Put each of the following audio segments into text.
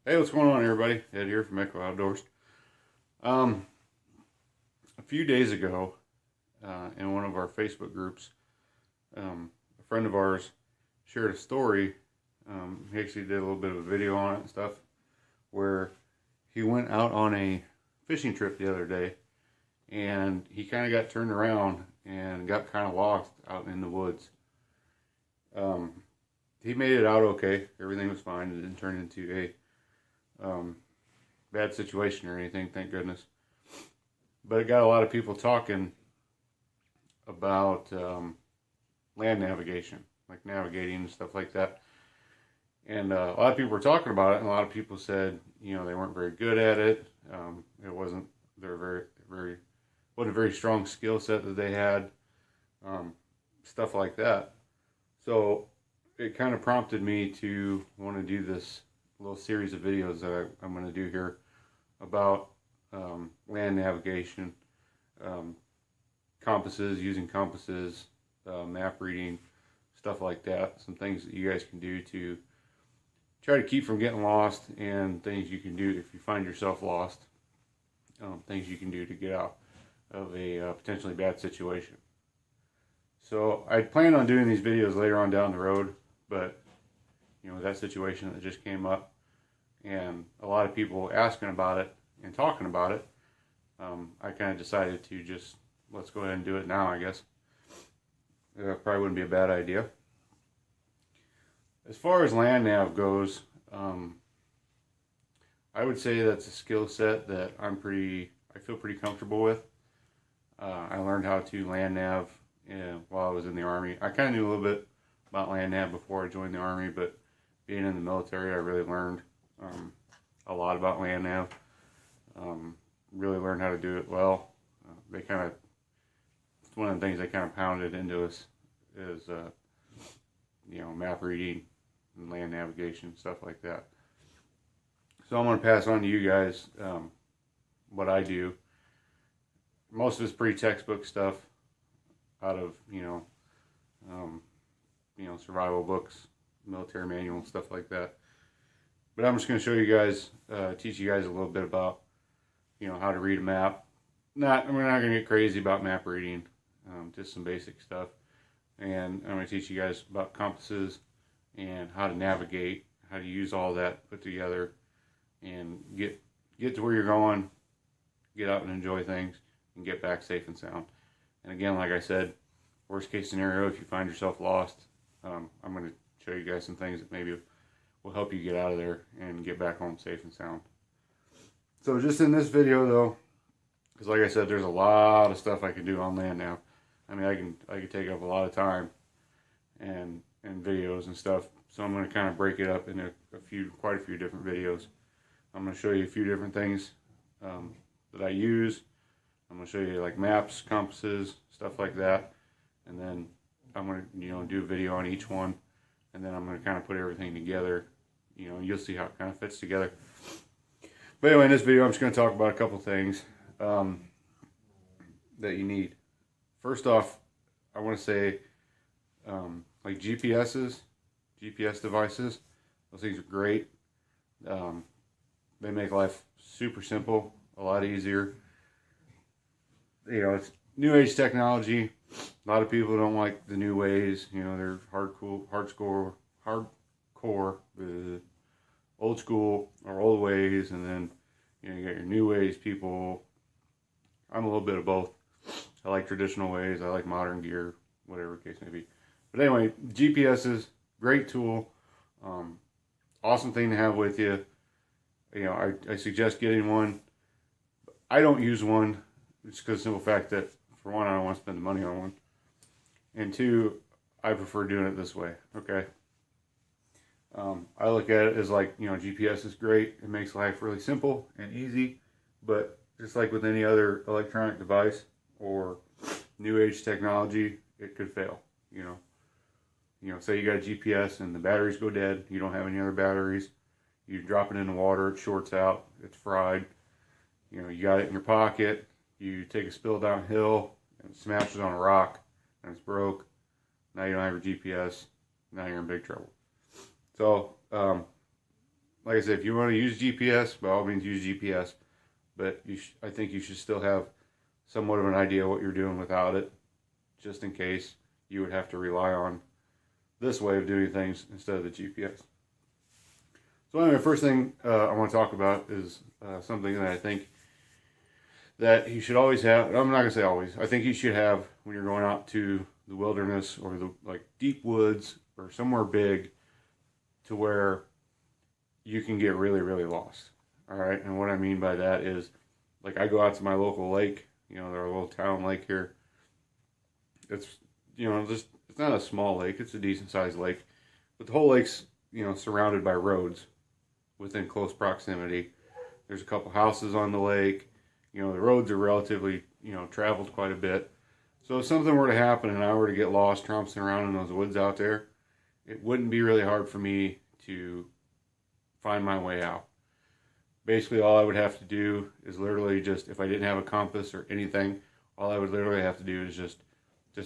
Hey, what's going on, everybody? Ed here from Echo Outdoors. A few days ago, in one of our Facebook groups, a friend of ours shared a story. He actually did a little bit of a video on it and stuff, where he went out on a fishing trip the other day, and he kind of got turned around and got kind of lost out in the woods. He made it out okay. Everything was fine. It didn't turn into a bad situation or anything, thank goodness. But it got a lot of people talking about land navigation, like navigating and stuff like that. And a lot of people were talking about it, and a lot of people said, they weren't very good at it. It wasn't wasn't a very strong skill set that they had, stuff like that. So it kind of prompted me to want to do this little series of videos that I'm going to do here about land navigation, compasses, using compasses, map reading, stuff like that. Some things that you guys can do to try to keep from getting lost, and things you can do if you find yourself lost, things you can do to get out of a potentially bad situation. So I plan on doing these videos later on down the road, but that situation that just came up, and a lot of people asking about it and talking about it, I kind of decided to just, let's go ahead and do it now, I guess. Probably wouldn't be a bad idea. As far as land nav goes, I would say that's a skill set that I feel pretty comfortable with. I learned how to land nav while I was in the Army. I kind of knew a little bit about land nav before I joined the Army, but being in the military, I really learned a lot about land nav. Really learned how to do it well. It's one of the things they kind of pounded into us is, map reading and land navigation, stuff like that. So I'm going to pass on to you guys what I do. Most of it's pretty textbook stuff out of, survival books, military manual, stuff like that. But I'm just going to show you guys, teach you guys a little bit about, how to read a map. We're not going to get crazy about map reading, just some basic stuff. And I'm going to teach you guys about compasses and how to navigate, how to use all that put together, and get to where you're going, get out and enjoy things, and get back safe and sound. And again, like I said, worst case scenario, if you find yourself lost, I'm going to show you guys some things that maybe will help you get out of there and get back home safe and sound. So just in this video though, because like I said, there's a lot of stuff I can do on land now. I mean, I can take up a lot of time and videos and stuff. So I'm going to kind of break it up into quite a few different videos. I'm going to show you a few different things that I use. I'm going to show you like maps, compasses, stuff like that. And then I'm going to, do a video on each one. And then I'm going to kind of put everything together. You'll see how it kind of fits together. But anyway, in this video, I'm just going to talk about a couple things that you need. First off, I want to say, like GPS devices, those things are great. They make life super simple, a lot easier. It's new age technology. A lot of people don't like the new ways. They're hardcore, old school or old ways, and then you got your new ways people. I'm a little bit of both. I like traditional ways. I like modern gear, whatever the case may be. But anyway, GPS is great tool. Awesome thing to have with you. I suggest getting one. I don't use one. It's because of the simple fact that, for one, I don't want to spend the money on one. And two, I prefer doing it this way, okay? I look at it as like, GPS is great. It makes life really simple and easy. But just like with any other electronic device or new age technology, it could fail, say you got a GPS and the batteries go dead. You don't have any other batteries. You drop it in the water, it shorts out, it's fried. You got it in your pocket. You take a spill downhill and it smashes on a rock and it's broke. Now you don't have your GPS. Now you're in big trouble. So like I said, if you want to use GPS, by all means use GPS. But I think you should still have somewhat of an idea what you're doing without it, just in case you would have to rely on this way of doing things instead of the GPS. So anyway, first thing I want to talk about is something that I think that you should always have. I'm not going to say always. I think you should have when you're going out to the wilderness or the like deep woods or somewhere big, to where you can get really, really lost. All right, and what I mean by that is, like, I go out to my local lake. You know, there's a little town lake here. It's, you know, just, it's not a small lake. It's a decent sized lake, but the whole lake's, you know, surrounded by roads within close proximity. There's a couple houses on the lake. You know, the roads are relatively, you know, traveled quite a bit. So if something were to happen and I were to get lost trouncing around in those woods out there, it wouldn't be really hard for me to find my way out. Basically, all I would have to do is literally just, if I didn't have a compass or anything, all I would literally have to do is just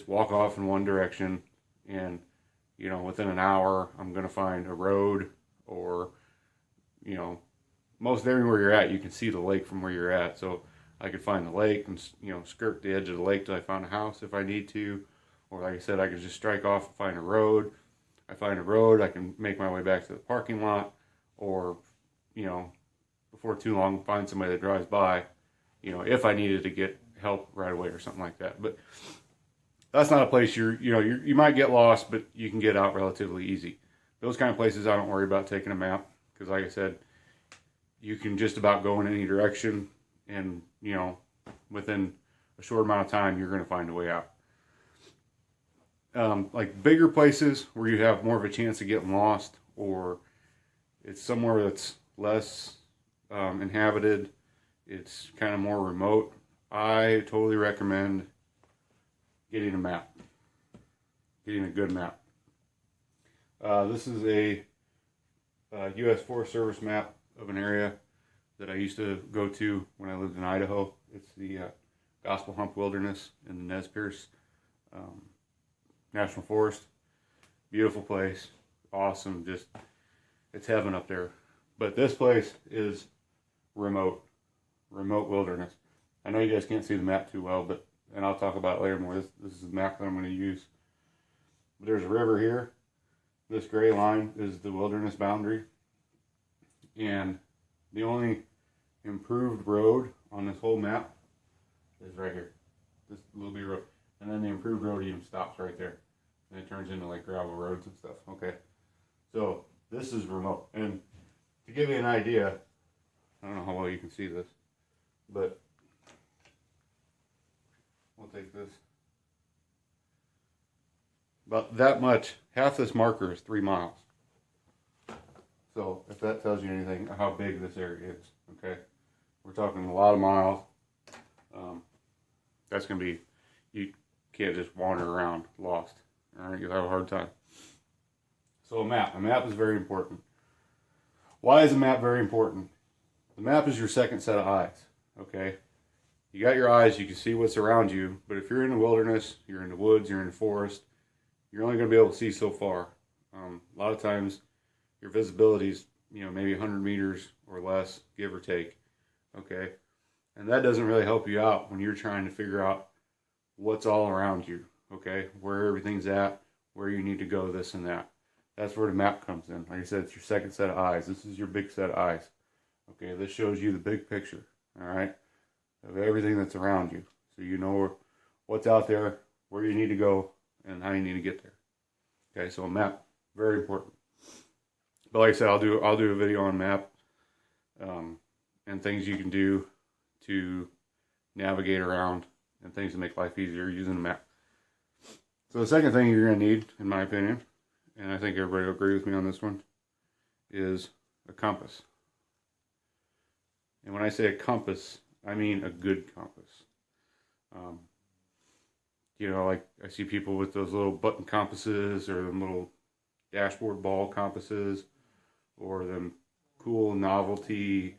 walk off in one direction, and, you know, within an hour, I'm going to find a road, or, you know, most everywhere you're at, you can see the lake from where you're at. So I could find the lake and, you know, skirt the edge of the lake till I found a house if I need to. Or like I said, I could just strike off and find a road. I find a road, I can make my way back to the parking lot, or, you know, before too long, find somebody that drives by, you know, if I needed to get help right away or something like that. But that's not a place you might get lost, but you can get out relatively easy. Those kind of places I don't worry about taking a map, because like I said, you can just about go in any direction, and, you know, within a short amount of time, you're going to find a way out. Like bigger places where you have more of a chance of getting lost, or it's somewhere that's less inhabited, it's kind of more remote, I totally recommend getting a map, getting a good map. This is a U.S. Forest Service map of an area that I used to go to when I lived in Idaho. It's the Gospel Hump Wilderness in the Nez Perce National Forest. Beautiful place, awesome, just, it's heaven up there. But this place is remote wilderness. I know you guys can't see the map too well, but, and I'll talk about it later more. This is the map that I'm going to use. But there's a river here. This gray line is the wilderness boundary. And the only improved road on this whole map is right here. This little bitty road. And then the improved road even stops right there. And it turns into like gravel roads and stuff. Okay. So this is remote. And to give you an idea, I don't know how well you can see this, but we'll take this. About that much, half this marker is 3 miles. So if that tells you anything, how big this area is, okay? We're talking a lot of miles. That's going to be, you can't just wander around lost, all right? You'll have a hard time. So a map is very important. Why is a map very important? The map is your second set of eyes, okay? You got your eyes, you can see what's around you, but if you're in the wilderness, you're in the woods, you're in the forest, you're only going to be able to see so far. A lot of times, your visibility is, you know, maybe 100 meters or less, give or take, okay? And that doesn't really help you out when you're trying to figure out what's all around you, okay? Where everything's at, where you need to go, this and that. That's where the map comes in. Like I said, it's your second set of eyes. This is your big set of eyes. Okay, this shows you the big picture, all right, of everything that's around you. So you know what's out there, where you need to go, and how you need to get there. Okay, so a map, very important. But like I said, I'll do a video on map and things you can do to navigate around and things to make life easier using a map. So the second thing you're going to need, in my opinion, and I think everybody will agree with me on this one, is a compass. And when I say a compass, I mean a good compass. You know, like I see people with those little button compasses, or them little dashboard ball compasses, or them cool novelty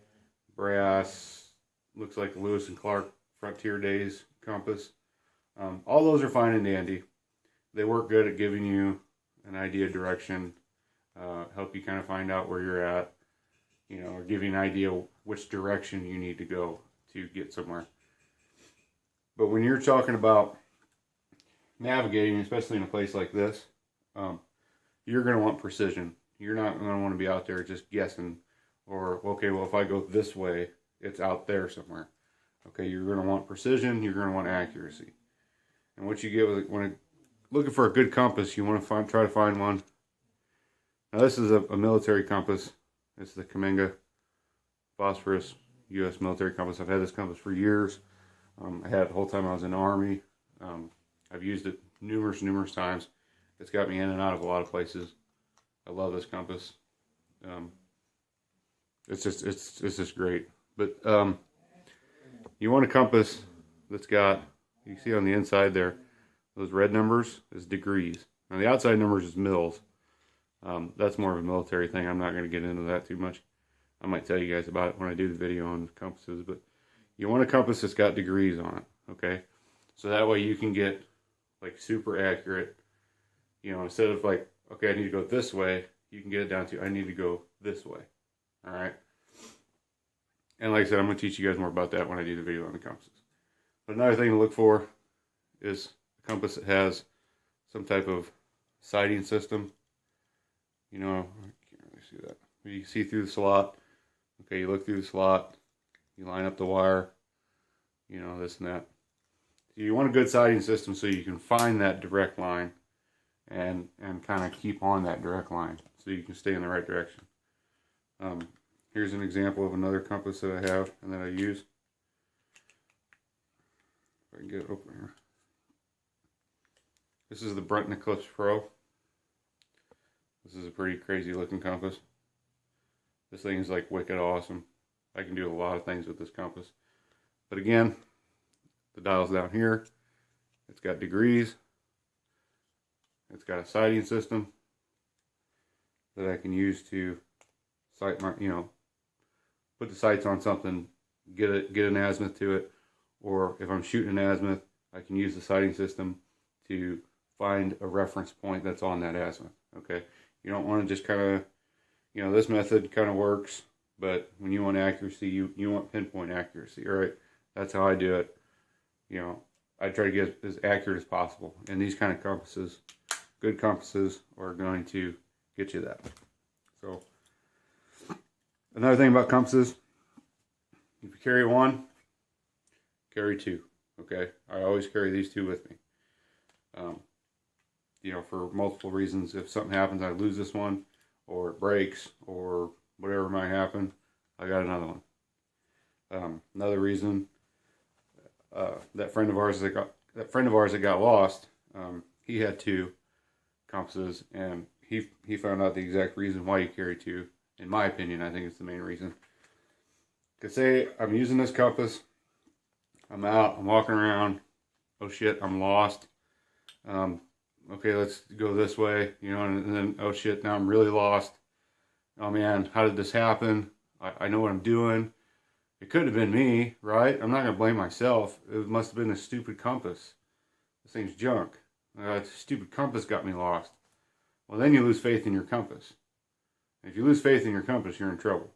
brass, looks like Lewis and Clark Frontier Days compass. All those are fine and dandy. They work good at giving you an idea of direction, help you kind of find out where you're at. you know, or give you an idea which direction you need to go to get somewhere. But when you're talking about navigating, especially in a place like this, you're going to want precision. You're not going to want to be out there just guessing, or, okay, well, if I go this way, it's out there somewhere. Okay, you're going to want precision, you're going to want accuracy. And what you get with when looking for a good compass, you want to try to find one. Now, this is a military compass. It's the Cammenga Phosphorus U.S. military compass. I've had this compass for years. I had it the whole time I was in the Army. I've used it numerous times. It's got me in and out of a lot of places. I love this compass. It's just great. But you want a compass that's got, you see on the inside there, those red numbers is degrees. Now the outside numbers is mils. That's more of a military thing. I'm not going to get into that too much. I might tell you guys about it when I do the video on compasses. But you want a compass that's got degrees on it, okay? So that way you can get like super accurate. You know, instead of like, okay, I need to go this way, you can get it down to, I need to go this way. All right? And like I said, I'm going to teach you guys more about that when I do the video on the compasses. But another thing to look for is a compass that has some type of sighting system. You know, I can't really see that. You can see through the slot. Okay, you look through the slot. You line up the wire. You know, this and that. So you want a good sighting system so you can find that direct line and kind of keep on that direct line so you can stay in the right direction. Here's an example of another compass that I have and that I use. If I can get it open here. This is the Brunton Eclipse Pro. This is a pretty crazy looking compass. This thing is like wicked awesome. I can do a lot of things with this compass. But again, the dial's down here. It's got degrees. It's got a sighting system that I can use to sight my, you know, put the sights on something, get an azimuth to it, or if I'm shooting an azimuth, I can use the sighting system to find a reference point that's on that azimuth. Okay, you don't want to just kind of, you know, this method kind of works, but when you want accuracy, you want pinpoint accuracy, all right? That's how I do it. You know, I try to get as accurate as possible, and these kind of compasses, good compasses, are going to get you that. So another thing about compasses, if you carry one, carry two, okay? I always carry these two with me. You know, for multiple reasons. If something happens, I lose this one, or it breaks, or whatever might happen, I got another one. Another reason, that friend of ours that got lost, he had two compasses, and he found out the exact reason why you carry two. In my opinion, I think it's the main reason. Because say I'm using this compass, I'm out, I'm walking around, oh shit, I'm lost. Okay, let's go this way, you know, and then, oh shit, now I'm really lost. Oh man, how did this happen? I know what I'm doing. It could have been me, right? I'm not going to blame myself. It must have been a stupid compass. This thing's junk. Stupid compass got me lost. Well, then you lose faith in your compass. And if you lose faith in your compass, you're in trouble.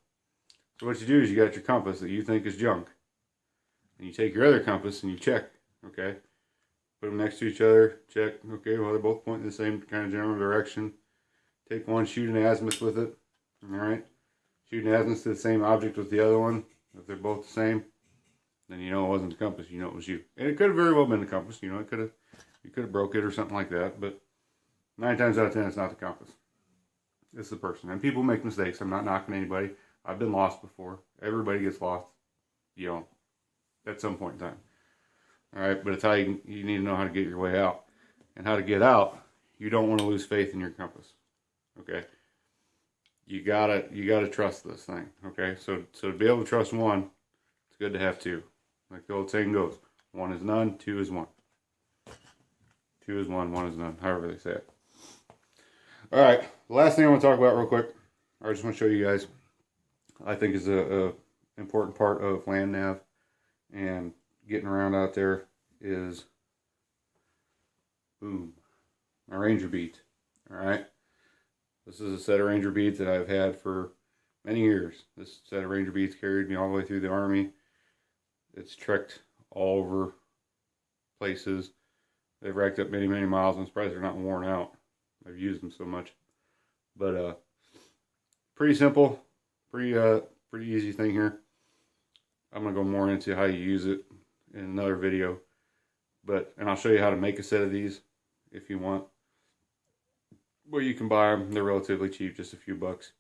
So what you do is you got your compass that you think is junk. And you take your other compass and you check, okay? Put them next to each other, check, okay, well, they're both pointing in the same kind of general direction. Take one, shoot an azimuth with it, alright? Shoot an azimuth to the same object with the other one. If they're both the same, then you know it wasn't the compass, you know it was you. And it could have very well been the compass, you know, you could have broke it or something like that, but 9 times out of 10, it's not the compass. It's the person. And people make mistakes. I'm not knocking anybody. I've been lost before. Everybody gets lost, you know, at some point in time. All right, but it's how you need to know how to get your way out. And how to get out, you don't want to lose faith in your compass. Okay? You gotta trust this thing. Okay? So to be able to trust one, it's good to have two. Like the old saying goes, 1 is none, 2 is 1. 2 is 1, 1 is none, however they say it. All right, the last thing I want to talk about real quick, I just want to show you guys, I think is a important part of land nav and getting around out there is, boom, my Ranger beads. All right, this is a set of Ranger beads that I've had for many years. This set of Ranger Beads carried me all the way through the Army. It's trekked all over places. They've racked up many, many miles. I'm surprised they're not worn out. I've used them so much. But pretty simple, pretty easy thing here. I'm gonna go more into how you use it in another video. And I'll show you how to make a set of these if you want. Well, you can buy them. They're relatively cheap, just a few bucks.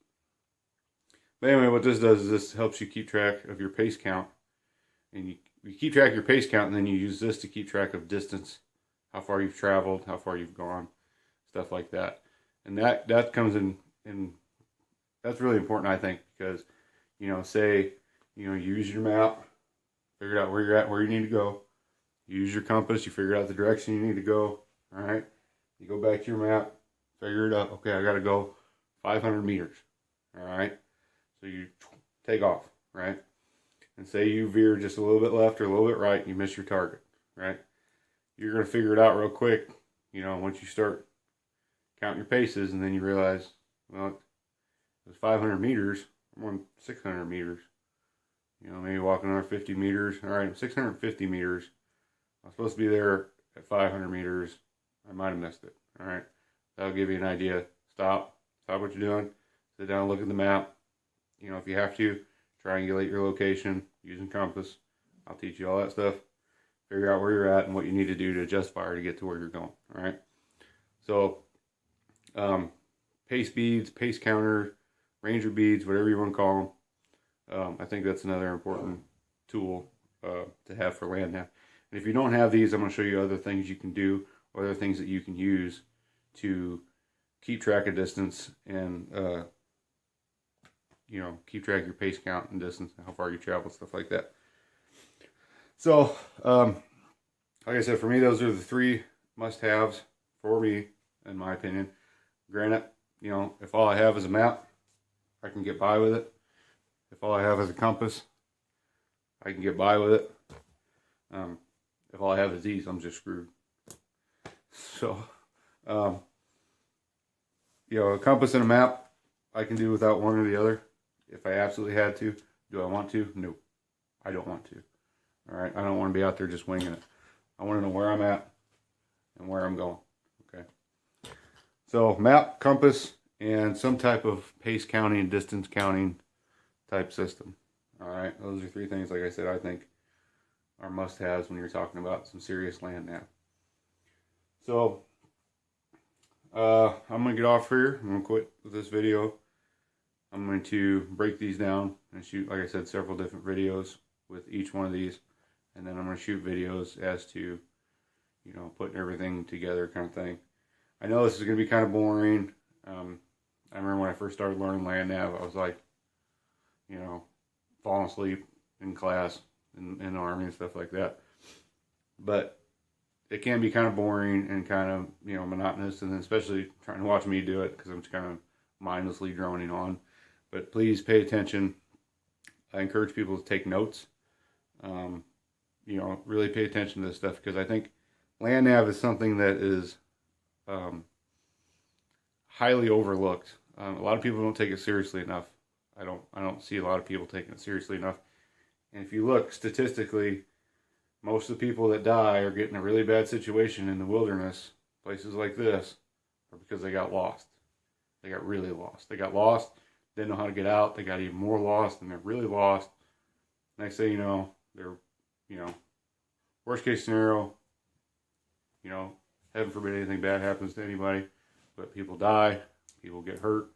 But anyway, what this does is this helps you keep track of your pace count. And you keep track of your pace count, and then you use this to keep track of distance, how far you've traveled, how far you've gone, stuff like that. And that comes in that's really important, I think, because, you know, say, you know, you use your map, figure out where you're at, where you need to go. You use your compass, you figure out the direction you need to go, all right? You go back to your map, figure it out. Okay, I got to go 500 meters, all right? So you take off, right? And say you veer just a little bit left or a little bit right, and you miss your target, right? You're going to figure it out real quick, you know, once you start counting your paces, and then you realize, well, it was 500 meters, I'm on 600 meters. You know, maybe walking another 50 meters. All right, 650 meters. I'm supposed to be there at 500 meters. I might have missed it. All right, that'll give you an idea. Stop what you're doing. Sit down, look at the map. You know, if you have to, triangulate your location using compass. I'll teach you all that stuff. Figure out where you're at and what you need to do to adjust fire to get to where you're going. All right. So, pace beads, pace counter, Ranger beads, whatever you want to call them. I think that's another important tool to have for land nav. And if you don't have these, I'm going to show you other things you can do, or other things that you can use to keep track of distance and you know, keep track of your pace count and distance and how far you travel, stuff like that. So, like I said, for me, those are the three must-haves for me, in my opinion. Granted, you know, if all I have is a map, I can get by with it. If all I have is a compass, I can get by with it. If all I have is these, I'm just screwed. So, you know, a compass and a map, I can do without one or the other. If I absolutely had to. Do I want to? No, I don't want to. All right, I don't want to be out there just winging it. I want to know where I'm at and where I'm going. Okay. So map, compass, and some type of pace counting and distance counting type system. All right, those are three things, like I said, I think are must-haves when you're talking about some serious land nav. So I'm going to get off here. I'm going to quit with this video. I'm going to break these down and shoot, like I said, several different videos with each one of these. And then I'm going to shoot videos as to, you know, putting everything together kind of thing. I know this is going to be kind of boring. I remember when I first started learning land nav, I was like, you know, falling asleep in class, in the Army and stuff like that. But it can be kind of boring and kind of, you know, monotonous, and then especially trying to watch me do it because I'm just kind of mindlessly droning on. But please pay attention. I encourage people to take notes. You know, really pay attention to this stuff, because I think land nav is something that is highly overlooked. A lot of people don't take it seriously enough. I don't see a lot of people taking it seriously enough. And if you look statistically, most of the people that die or get in a really bad situation in the wilderness, places like this, are because they got lost. They got really lost. They got lost, didn't know how to get out. They got even more lost, and they're really lost. Next thing you know, they're, you know, worst case scenario, you know, heaven forbid anything bad happens to anybody, but people die, people get hurt,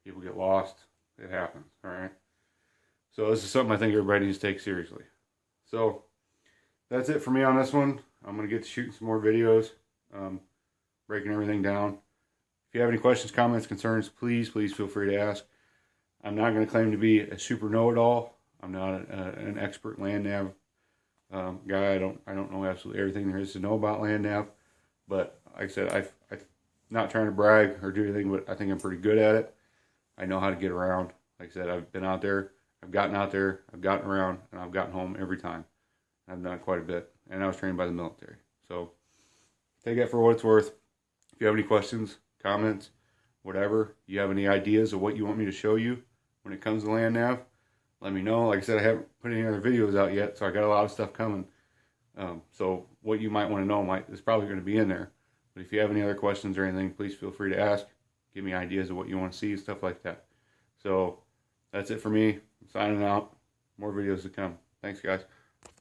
people get lost. It happens, all right? So this is something I think everybody needs to take seriously. So that's it for me on this one. I'm going to get to shooting some more videos, breaking everything down. If you have any questions, comments, concerns, please feel free to ask. I'm not going to claim to be a super know-it-all. I'm not an expert land nav guy. I don't know absolutely everything there is to know about land nav. But like I said, I'm not trying to brag or do anything, but I think I'm pretty good at it. I know how to get around. Like I said, I've been out there, I've gotten out there, I've gotten around, and I've gotten home every time. I've done it quite a bit, and I was trained by the military. So take that for what it's worth. If you have any questions, comments, whatever, you have any ideas of what you want me to show you, when it comes to land nav, let me know. Like I said, I haven't put any other videos out yet, so I got a lot of stuff coming. So what you might want to know is probably going to be in there. But if you have any other questions or anything, please feel free to ask. Give me ideas of what you want to see, stuff like that. So that's it for me. I'm signing out. More videos to come. Thanks, guys.